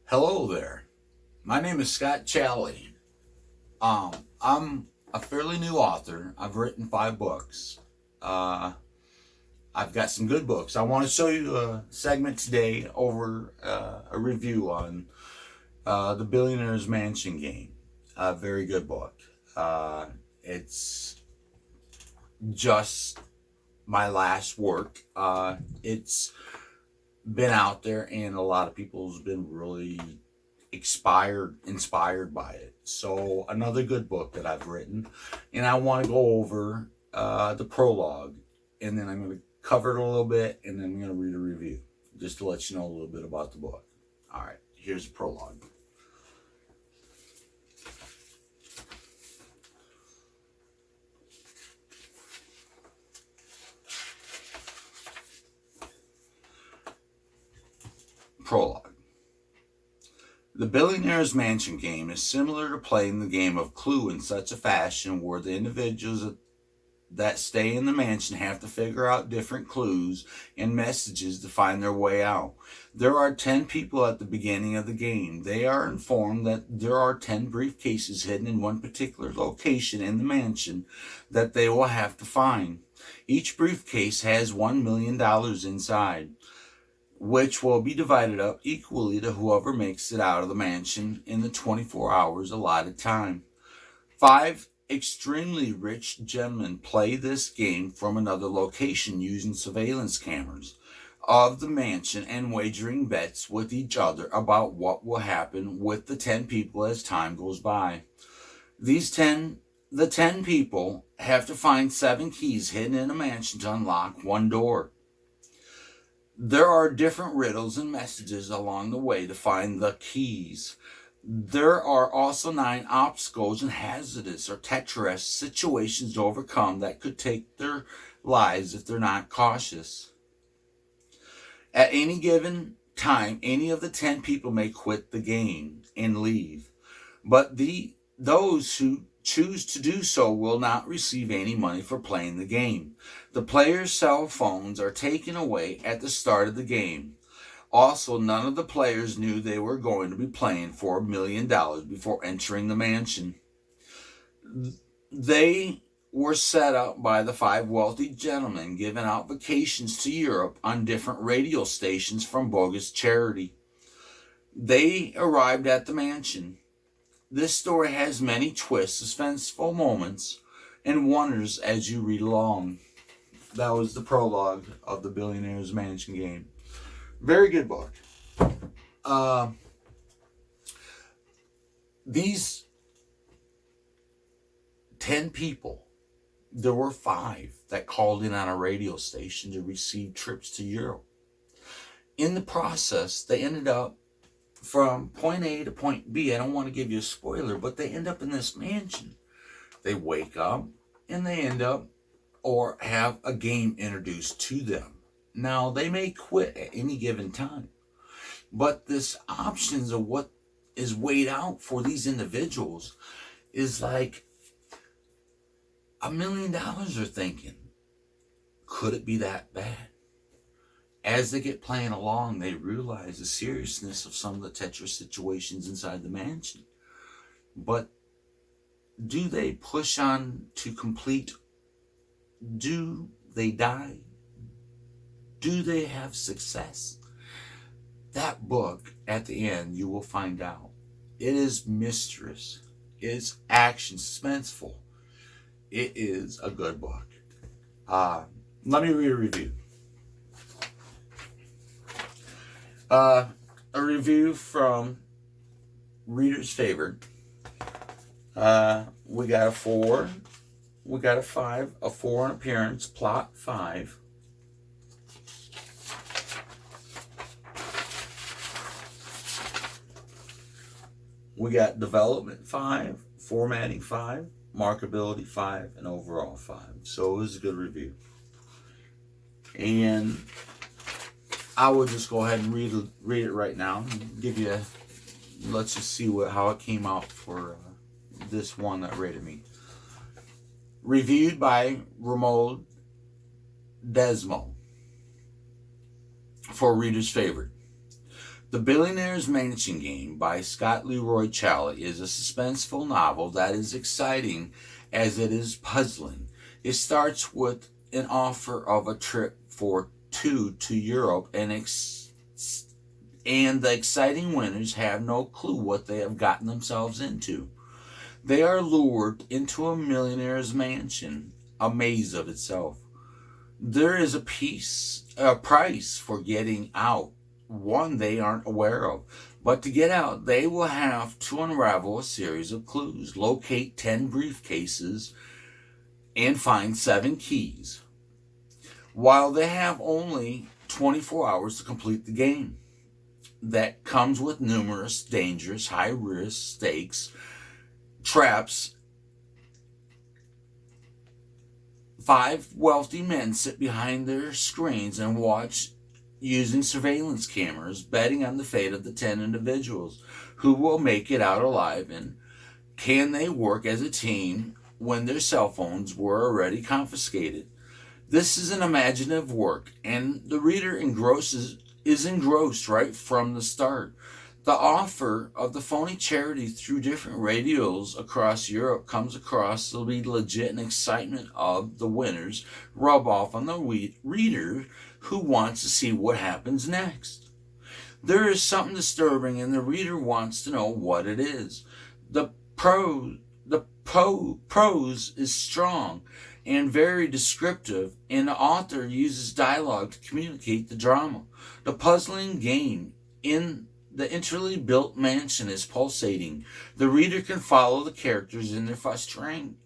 Hello there. My name is Scott Chally. I'm a fairly new author. I've written 5 books. Uh, I've got some good books. I want to show you a segment today over a review on the Billionaire's Mansion game. A very good book. It's just my last work. It's been out there, and a lot of people's been really inspired by it. So another good book that I've written, and I want to go over the prologue, and then I'm going to cover it a little bit, and then I'm going to read a review just to let you know a little bit about the book. All right, here's the prologue. Prologue. The Billionaire's Mansion game is similar to playing the game of Clue in such a fashion where the individuals that stay in the mansion have to figure out different clues and messages to find their way out. There are 10 people at the beginning of the game. They are informed that there are 10 briefcases hidden in one particular location in the mansion that they will have to find. Each briefcase has $1 million inside, which will be divided up equally to whoever makes it out of the mansion in the 24 hours allotted time. 5 extremely rich gentlemen play this game from another location using surveillance cameras of the mansion and wagering bets with each other about what will happen with the 10 people as time goes by. The 10 people have to find 7 keys hidden in a mansion to unlock one door. There are different riddles and messages along the way to find the keys. There are also 9 obstacles and hazardous or treacherous situations to overcome that could take their lives if they're not cautious. At any given time, any of the 10 people may quit the game and leave, but those who choose to do so will not receive any money for playing the game. The players' cell phones are taken away at the start of the game. Also, none of the players knew they were going to be playing for $1 million before entering the mansion. They were set up by the 5 wealthy gentlemen giving out vacations to Europe on different radio stations from bogus charity. They arrived at the mansion. This story has many twists, suspenseful moments, and wonders as you read along. That was the prologue of the Billionaire's Mansion game. Very good book. These 10 people, there were 5 that called in on a radio station to receive trips to Europe. In the process, they ended up from point A to point B. I don't want to give you a spoiler, but they end up in this mansion. They wake up and they end up or have a game introduced to them. Now, they may quit at any given time, but this options of what is weighed out for these individuals is like $1 million they're thinking. Could it be that bad? As they get playing along, they realize the seriousness of some of the Tetris situations inside the mansion. But do they push on to complete? Do they die? Do they have success? That book, at the end, you will find out. It is mysterious. It is action, suspenseful. It is a good book. Let me read a review. A review from Reader's Favorite. We got a 4. We got a 5. A 4 on appearance. Plot 5. We got development 5. Formatting 5. Markability 5. And overall 5. So it was a good review. And I will just go ahead and read it right now. Give you let's just see how it came out for this one that rated me. Reviewed by Ramon Desmo for Reader's Favorite. The Billionaire's Mansion Game by Scott Leroy Chally is a suspenseful novel that is exciting as it is puzzling. It starts with an offer of a trip for two to Europe, and the exciting winners have no clue what they have gotten themselves into. They are lured into a millionaire's mansion, a maze of itself. There is a price for getting out, one they aren't aware of. But to get out, they will have to unravel a series of clues, locate 10 briefcases, and find 7 keys, while they have only 24 hours to complete the game. That comes with numerous dangerous, high-risk stakes, traps. 5 wealthy men sit behind their screens and watch using surveillance cameras, betting on the fate of the 10 individuals who will make it out alive, and can they work as a team when their cell phones were already confiscated. This is an imaginative work, and the reader is engrossed right from the start. The offer of the phony charity through different radios across Europe comes across to be legit, and excitement of the winners rub off on the reader who wants to see what happens next. There is something disturbing, and the reader wants to know what it is. The prose is strong and very descriptive, and the author uses dialogue to communicate the drama. The puzzling game in the intricately built mansion is pulsating. The reader can follow the characters in their frustration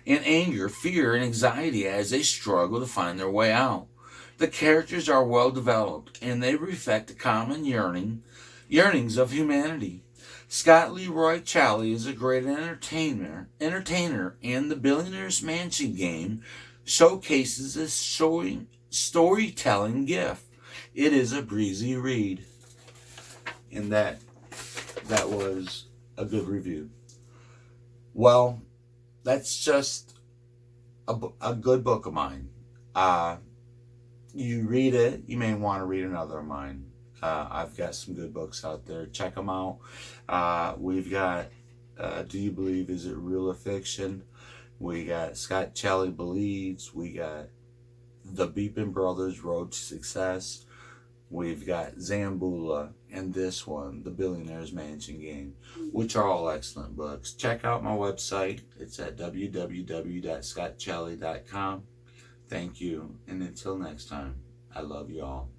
and anger, fear, and anxiety as they struggle to find their way out. The characters are well developed, and they reflect the common yearnings of humanity. Scott Leroy Chally is a great entertainer, and the Billionaire's Mansion Game showcases his storytelling gift. It is a breezy read. And that was a good review. Well, that's just a good book of mine. You read it, you may want to read another of mine. I've got some good books out there. Check them out. We've got Do You Believe? Is It Real or Fiction? We got Scott Chally Believes. We got The Beepin' Brothers Road to Success. We've got Zambula, and this one, The Billionaire's Mansion Game, which are all excellent books. Check out my website. It's at www.scottchally.com. Thank you, and until next time, I love you all.